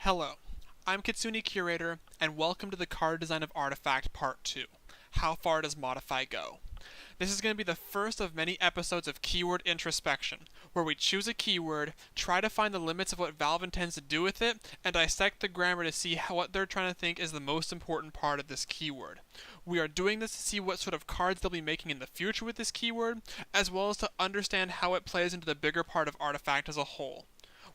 Hello, I'm Kitsune Curator, and welcome to the Card Design of Artifact Part 2. How far does Modify go? This is going to be the first of many episodes of Keyword Introspection, where we choose a keyword, try to find the limits of what Valve intends to do with it, and dissect the grammar to see what they're trying to think is the most important part of this keyword. We are doing this to see what sort of cards they'll be making in the future with this keyword, as well as to understand how it plays into the bigger part of Artifact as a whole.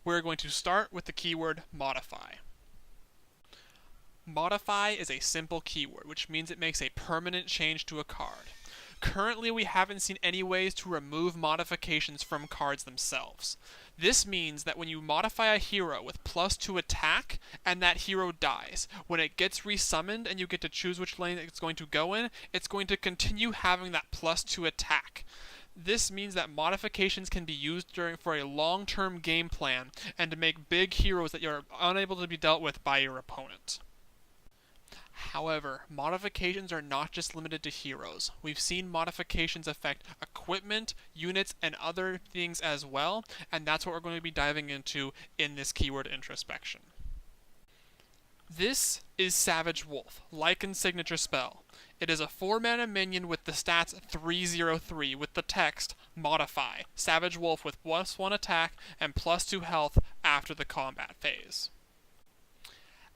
We're going to start with the keyword Modify. Modify is a simple keyword, which means it makes a permanent change to a card. Currently, we haven't seen any ways to remove modifications from cards themselves. This means that when you modify a hero with +2 attack, and that hero dies, when it gets resummoned and you get to choose which lane it's going to go in, it's going to continue having that +2 attack. This means that modifications can be used for a long-term game plan and to make big heroes that you're unable to be dealt with by your opponent. However, modifications are not just limited to heroes. We've seen modifications affect equipment, units, and other things as well, and that's what we're going to be diving into in this keyword introspection. This is Savage Wolf, Lycan Signature Spell. It is a 4-mana minion with the stats 3/0/3 with the text Modify, Savage Wolf with +1 attack and +2 health after the combat phase.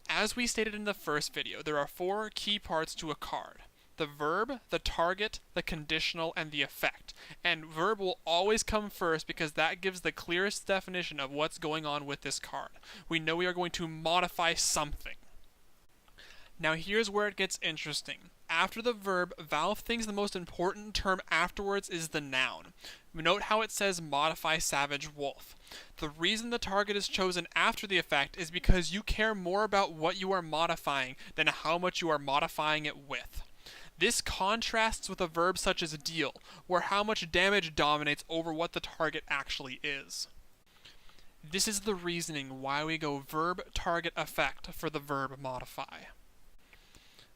As we stated in the first video, there are 4 key parts to a card. The verb, the target, the conditional, and the effect. And verb will always come first because that gives the clearest definition of what's going on with this card. We know we are going to modify something. Now here's where it gets interesting. After the verb, Valve thinks the most important term afterwards is the noun. Note how it says Modify Savage Wolf. The reason the target is chosen after the effect is because you care more about what you are modifying than how much you are modifying it with. This contrasts with a verb such as deal, where how much damage dominates over what the target actually is. This is the reasoning why we go verb, target, effect for the verb modify.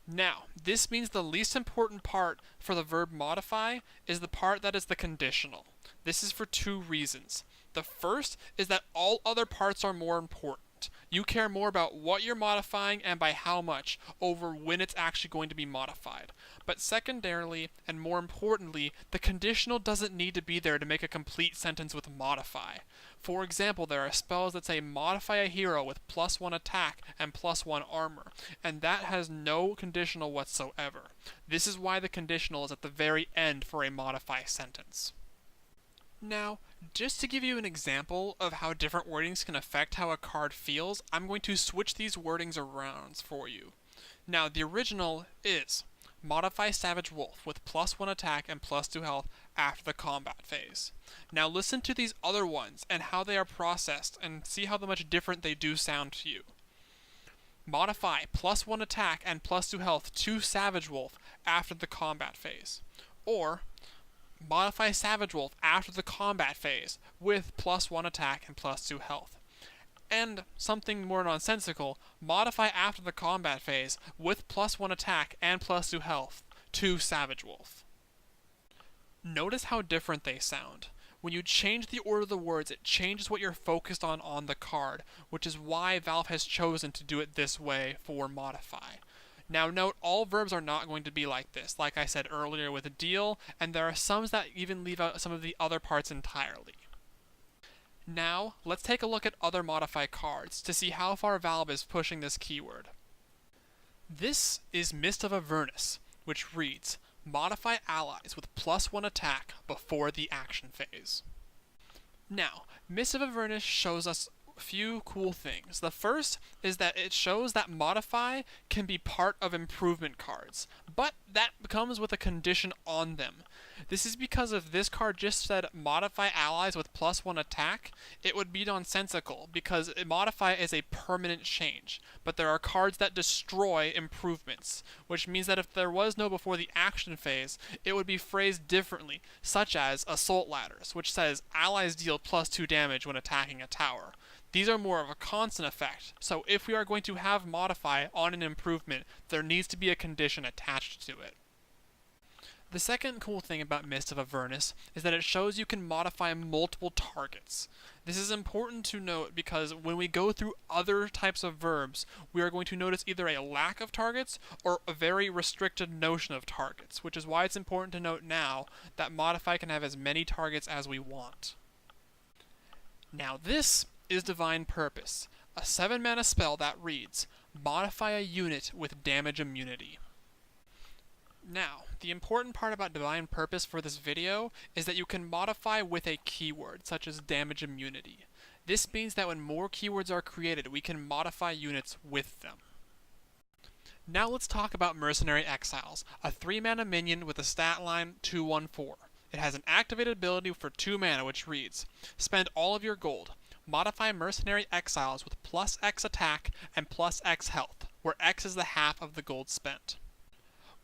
Now, this means the least important part for the verb modify is the part that is the conditional. This is for 2 reasons. The first is that all other parts are more important. You care more about what you're modifying and by how much over when it's actually going to be modified. But secondarily, and more importantly, the conditional doesn't need to be there to make a complete sentence with modify. For example, there are spells that say modify a hero with +1 attack and +1 armor, and that has no conditional whatsoever. This is why the conditional is at the very end for a modify sentence. Now, just to give you an example of how different wordings can affect how a card feels, I'm going to switch these wordings around for you. Now, the original is Modify Savage Wolf with +1 attack and +2 health after the combat phase. Now listen to these other ones and how they are processed and see how much different they do sound to you. Modify +1 attack and +2 health to Savage Wolf after the combat phase. Or Modify Savage Wolf after the combat phase with +1 attack and +2 health. And something more nonsensical, modify after the combat phase with +1 attack and +2 health to Savage Wolf. Notice how different they sound. When you change the order of the words, it changes what you're focused on the card, which is why Valve has chosen to do it this way for modify. Now note, all verbs are not going to be like this, like I said earlier with a deal, and there are some that even leave out some of the other parts entirely. Now, let's take a look at other modify cards to see how far Valve is pushing this keyword. This is Mist of Avernus, which reads, Modify allies with +1 attack before the action phase. Now, Mist of Avernus shows us a few cool things. The first is that it shows that modify can be part of improvement cards, but that comes with a condition on them. This is because if this card just said modify allies with +1 attack, it would be nonsensical because modify is a permanent change, but there are cards that destroy improvements, which means that if there was no before the action phase, it would be phrased differently, such as Assault Ladders, which says allies deal +2 damage when attacking a tower. These are more of a constant effect, so if we are going to have modify on an improvement, there needs to be a condition attached to it. The second cool thing about Mist of Avernus is that it shows you can modify multiple targets. This is important to note because when we go through other types of verbs, we are going to notice either a lack of targets or a very restricted notion of targets, which is why it's important to note now that modify can have as many targets as we want. Now this is Divine Purpose, a 7-mana spell that reads, modify a unit with damage immunity. Now, the important part about Divine Purpose for this video is that you can modify with a keyword, such as damage immunity. This means that when more keywords are created, we can modify units with them. Now let's talk about Mercenary Exiles, a 3-mana minion with a stat line 2/1/4. It has an activated ability for 2 mana which reads, spend all of your gold. Modify Mercenary Exiles with +X attack and +X health, where X is the half of the gold spent.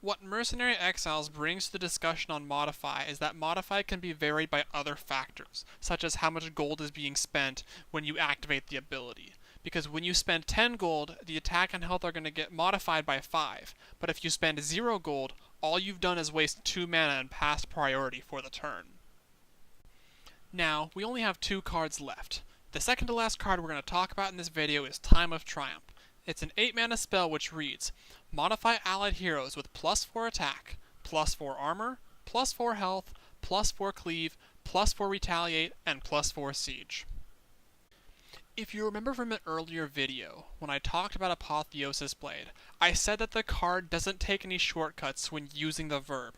What Mercenary Exiles brings to the discussion on modify is that modify can be varied by other factors, such as how much gold is being spent when you activate the ability. Because when you spend 10 gold, the attack and health are going to get modified by 5, but if you spend 0 gold, all you've done is waste 2 mana and passed priority for the turn. Now, we only have 2 cards left. The second to last card we're going to talk about in this video is Time of Triumph. It's an 8-mana spell which reads, modify allied heroes with +4 attack, +4 armor, +4 health, +4 cleave, +4 retaliate, and +4 siege. If you remember from an earlier video, when I talked about Apotheosis Blade, I said that the card doesn't take any shortcuts when using the verb.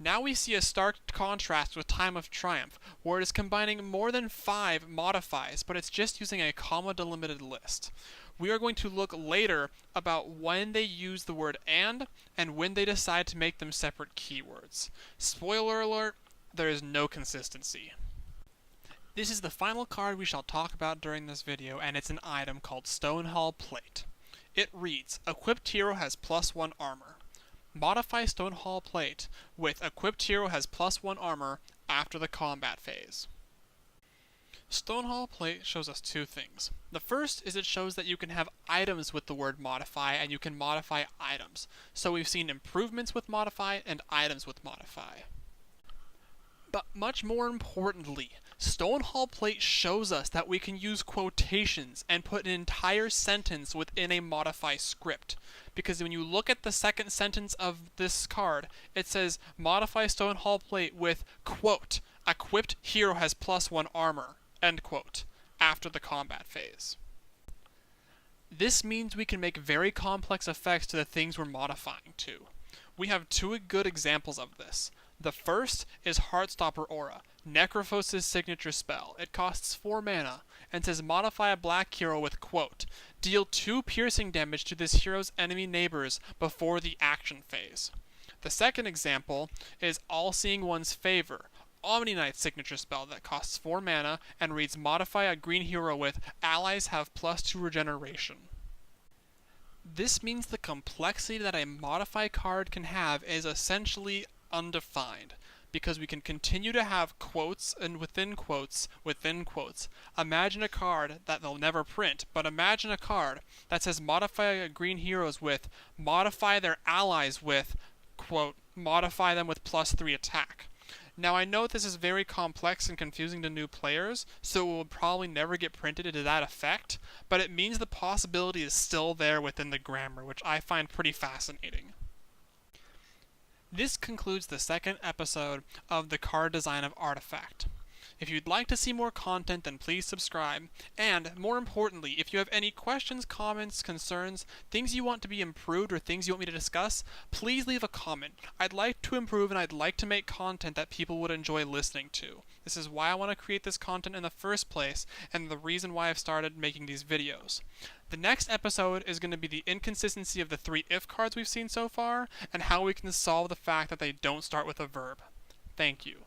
Now we see a stark contrast with Time of Triumph, where it is combining more than 5 modifies, but it's just using a comma-delimited list. We are going to look later about when they use the word and when they decide to make them separate keywords. Spoiler alert, there is no consistency. This is the final card we shall talk about during this video, and it's an item called Stonehall Plate. It reads, equipped hero has +1 armor. Modify Stonehall Plate with equipped hero has +1 armor after the combat phase. Stonehall Plate shows us 2 things. The first is it shows that you can have items with the word modify and you can modify items. So we've seen improvements with modify and items with modify. But much more importantly, Stonehall Plate shows us that we can use quotations and put an entire sentence within a modify script. Because when you look at the second sentence of this card, it says modify Stonehall Plate with, quote, equipped hero has +1 armor, end quote, after the combat phase. This means we can make very complex effects to the things we're modifying to. We have 2 good examples of this. The first is Heartstopper Aura, Necrophos' signature spell. It costs 4 mana, and says modify a black hero with, quote, deal 2 piercing damage to this hero's enemy neighbors before the action phase. The second example is All-Seeing One's Favor, Omni Knight's signature spell that costs 4 mana and reads modify a green hero with allies have +2 regeneration. This means the complexity that a modify card can have is essentially undefined, because we can continue to have quotes and within quotes within quotes. Imagine a card that they'll never print, but imagine a card that says modify green heroes with modify their allies with, quote, modify them with +3 attack. Now I know this is very complex and confusing to new players, so it will probably never get printed to that effect, but it means the possibility is still there within the grammar, which I find pretty fascinating. This concludes the second episode of the card design of Artifact. If you'd like to see more content, then please subscribe. And, more importantly, if you have any questions, comments, concerns, things you want to be improved, or things you want me to discuss, please leave a comment. I'd like to improve and I'd like to make content that people would enjoy listening to. This is why I want to create this content in the first place, and the reason why I've started making these videos. The next episode is going to be the inconsistency of the 3 if cards we've seen so far, and how we can solve the fact that they don't start with a verb. Thank you.